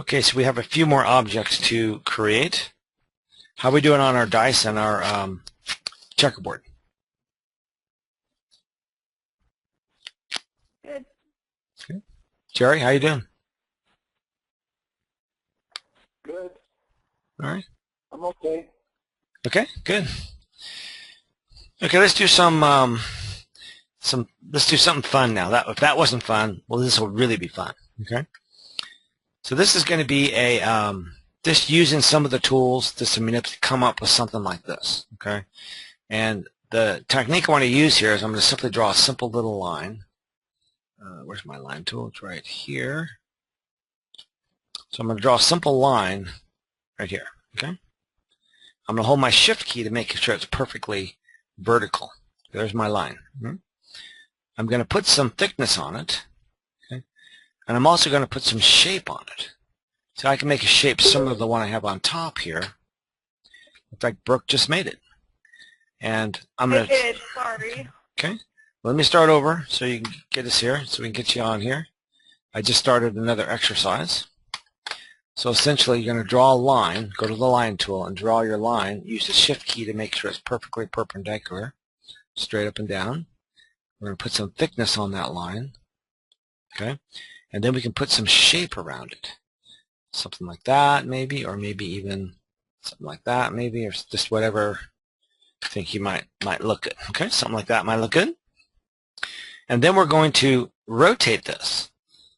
Okay, so we have a few more objects to create. How are we doing on our dice and our checkerboard? Good. Okay. Jerry, how you doing? Good. All right. I'm okay. Okay, good. Okay, let's do some let's do something fun now. If that wasn't fun, well, this will really be fun. Okay. So this is going to be a just using some of the tools to come up with something like this. Okay. And the technique I want to use here is I'm going to simply draw a simple little line. Where's my line tool? It's right here. So I'm going to draw a simple line right here. Okay. I'm going to hold my shift key to make sure it's perfectly vertical. There's my line. I'm going to put some thickness on it. Okay. And I'm also going to put some shape on it. So I can make a shape similar to the one I have on top here. Looks like Brooke just made it. And I'm going to... I did, sorry. Okay. Let me start over so you can get us here, so we can get you on here. I just started another exercise. So essentially, you're going to draw a line, go to the line tool, and draw your line. Use the shift key to make sure it's perfectly perpendicular, straight up and down. We're going to put some thickness on that line. Okay. And then we can put some shape around it. Something like that, maybe, or maybe even something like that, maybe, or just whatever you think you might look good. Okay, something like that might look good. And then we're going to rotate this,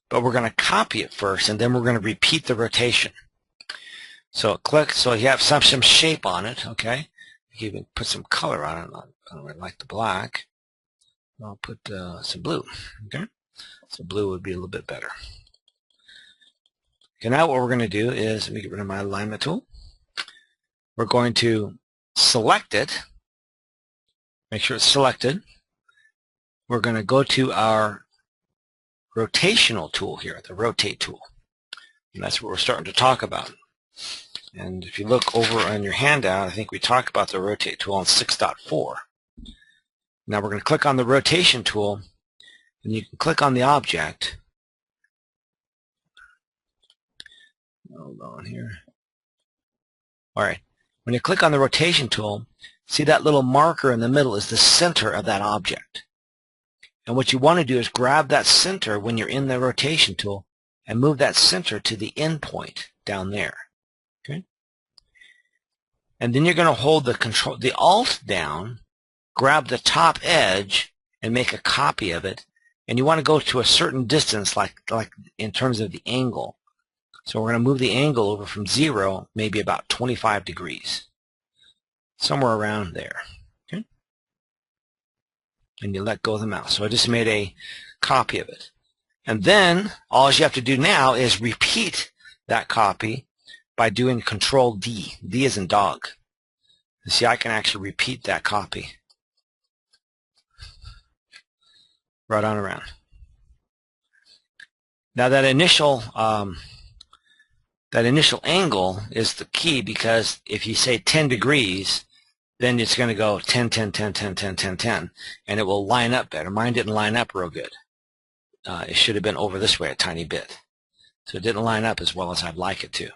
but we're going to copy it first, and then we're going to repeat the rotation. So click, so you have some shape on it. Okay, you can put some color on it. I don't really like the black. I'll put some blue. Okay, so blue would be a little bit better. Okay, now what we're going to do is, let me get rid of my alignment tool. We're going to select it, make sure it's selected. We're going to go to our rotational tool here, the rotate tool. And that's what we're starting to talk about. And if you look over on your handout, I think we talked about the rotate tool on 6.4. Now we're going to click on the rotation tool, and you can click on the object. Hold on here. All right. When you click on the rotation tool, see that little marker in the middle is the center of that object. And what you want to do is grab that center when you're in the rotation tool and move that center to the end point down there. Okay? And then you're going to hold the Alt down, grab the top edge, and make a copy of it. And you want to go to a certain distance, like in terms of the angle. So we're going to move the angle over from 0, maybe about 25 degrees. Somewhere around there. Okay? And you let go of the mouse. So I just made a copy of it. And then all you have to do now is repeat that copy by doing Control D. D as in dog. You see, I can actually repeat that copy. Right on around. Now that initial angle is the key, because if you say 10 degrees, then it's going to go 10, 10, 10, 10, 10, 10, 10, and it will line up better. Mine didn't line up real good. It should have been over this way a tiny bit. So it didn't line up as well as I'd like it to.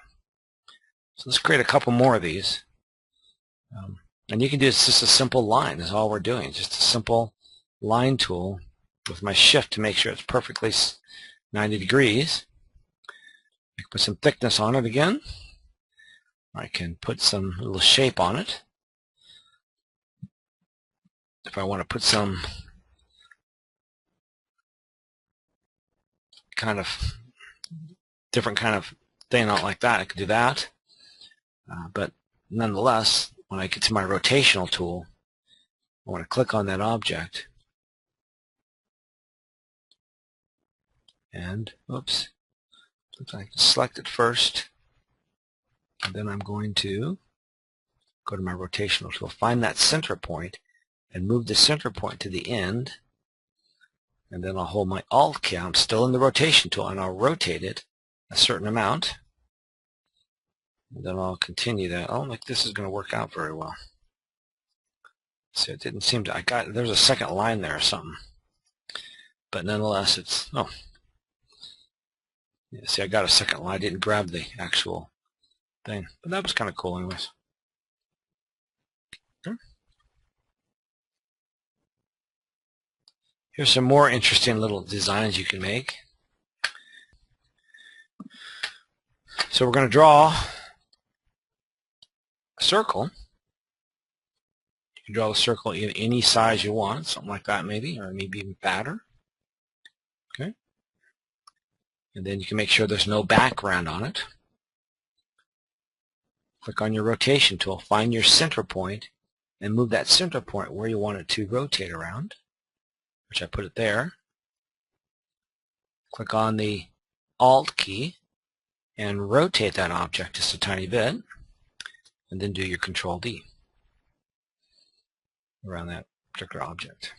So let's create a couple more of these. And you can do it's just a simple line is all we're doing. Just a simple line tool with my shift to make sure it's perfectly 90 degrees. I can put some thickness on it again. I can put some little shape on it. If I want to put some kind of different kind of thing out like that, I could do that. But nonetheless, when I get to my rotational tool, I want to click on that object. And, oops. Looks like I can select it first, and then I'm going to go to my rotational tool, find that center point, and move the center point to the end, and then I'll hold my Alt key. I'm still in the rotation tool, and I'll rotate it a certain amount, and then I'll continue that. Oh, like this is going to work out very well. So it didn't seem to, there's a second line there or something, but nonetheless it's, Yeah, see, I got a second line. I didn't grab the actual thing, but that was kind of cool anyways. Okay. Here's some more interesting little designs you can make. So we're going to draw a circle. You can draw the circle in any size you want, something like that maybe, or maybe even fatter. Okay. And then you can make sure there's no background on it. Click on your rotation tool, find your center point, and move that center point where you want it to rotate around, which I put it there. Click on the Alt key and rotate that object just a tiny bit, and then do your Control D around that particular object.